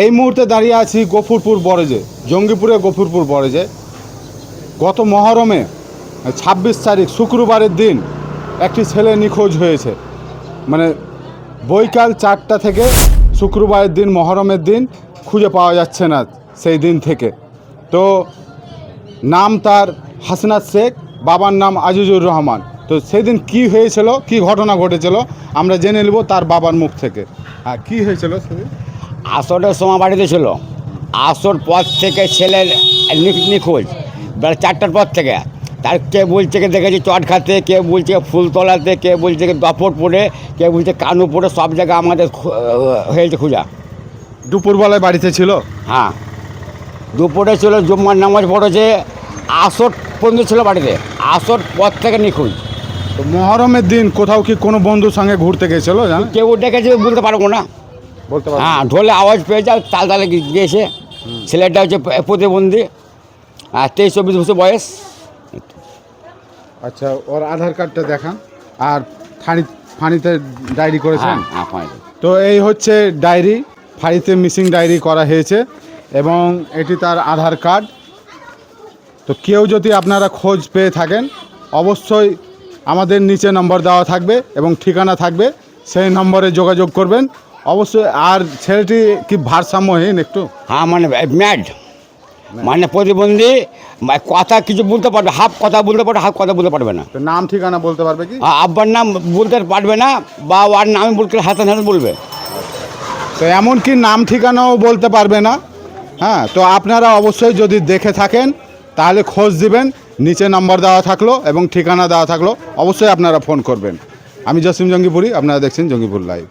এই মুহূর্তে দাঁড়িয়ে আছি গফুরপুর বরেজে, জঙ্গিপুরে গফুরপুর বরেজে। গত মহরমে 26 তারিখ শুক্রবারের দিন একটি ছেলে নিখোঁজ হয়েছে। মানে বৈকাল 4টা থেকে শুক্রবারের দিন, মহরমের দিন খুঁজে পাওয়া যাচ্ছে না সেই দিন থেকে। তো নাম তার হাসনাত শেখ, বাবার নাম আজিজুর রহমান। তো সেই দিন কী হয়েছিল, কী ঘটনা ঘটেছিল আমরা জেনে নেব তার বাবার মুখ থেকে। হ্যাঁ, কী হয়েছিল সেদিন? আসরের সময় বাড়িতে ছিল। আসর পর থেকে ছেলের নিখোঁজ বেলা 4টার পর থেকে। তার কে বলছে কে দেখেছি চট খাতে, কে বলছে ফুলতলাতে, কে বলছে দপট পড়ে, কে বলছে কানু পড়ে, সব জায়গায় আমাদের হয়েছে খোঁজা। দুপুরবেলায় বাড়িতে ছিল? হ্যাঁ, দুপুরে ছিল, জুম্মার নামাজ পড়েছে, আসর পর্যন্ত ছিল বাড়িতে। আসর পর থেকে নিখোঁজ। তো মহরমের দিন কোথাও কি কোনো বন্ধুর সঙ্গে ঘুরতে গেছিল জানেন? কেউ ডেকেছে বলতে পারবো না। বলতে পারবেন? হ্যাঁ, ঢোলে আওয়াজ পেয়ে যাও, তাল তালে গিয়েছে। ছেলেটা হচ্ছে প্রতিবন্ধী, আর 23-24 বছর বয়স। আচ্ছা, ওর আধার কার্ডটা দেখান। আর ফাঁড়িতে ডায়েরি করেছেন? হ্যাঁ হ্যাঁ, ফাইন। তো এই হচ্ছে ডায়েরি, ফাঁড়িতে মিসিং ডায়েরি করা হয়েছে এবং এটি তার আধার কার্ড। তো কেউ যদি আপনারা খোঁজ পেয়ে থাকেন অবশ্যই আমাদের নিচে নম্বর দেওয়া থাকবে এবং ঠিকানা থাকবে, সেই নম্বরে যোগাযোগ করবেন অবশ্যই। আর ছেলেটি কি ভারসাম্যহীন একটু? হ্যাঁ, মানে ম্যাড, মানে প্রতিবন্ধী, কথা কিছু বলতে পারবে, হাফ কথা বলতে পারবে, হাফ কথা বলতে পারবে না। তো নাম ঠিকানা বলতে পারবে কি? আব্বার নাম বলতে পারবে না, বা ওর নাম বলতে হাতে হাতে বলবে। তো এমনকি নাম ঠিকানাও বলতে পারবে না। হ্যাঁ, তো আপনারা অবশ্যই যদি দেখে থাকেন তাহলে খোঁজ দিবেন, নিচে নম্বর দেওয়া থাকলো এবং ঠিকানা দেওয়া থাকলো, অবশ্যই আপনারা ফোন করবেন। আমি জসিম জঙ্গিপুরি, আপনারা দেখছেন জঙ্গিপুর লাইভ।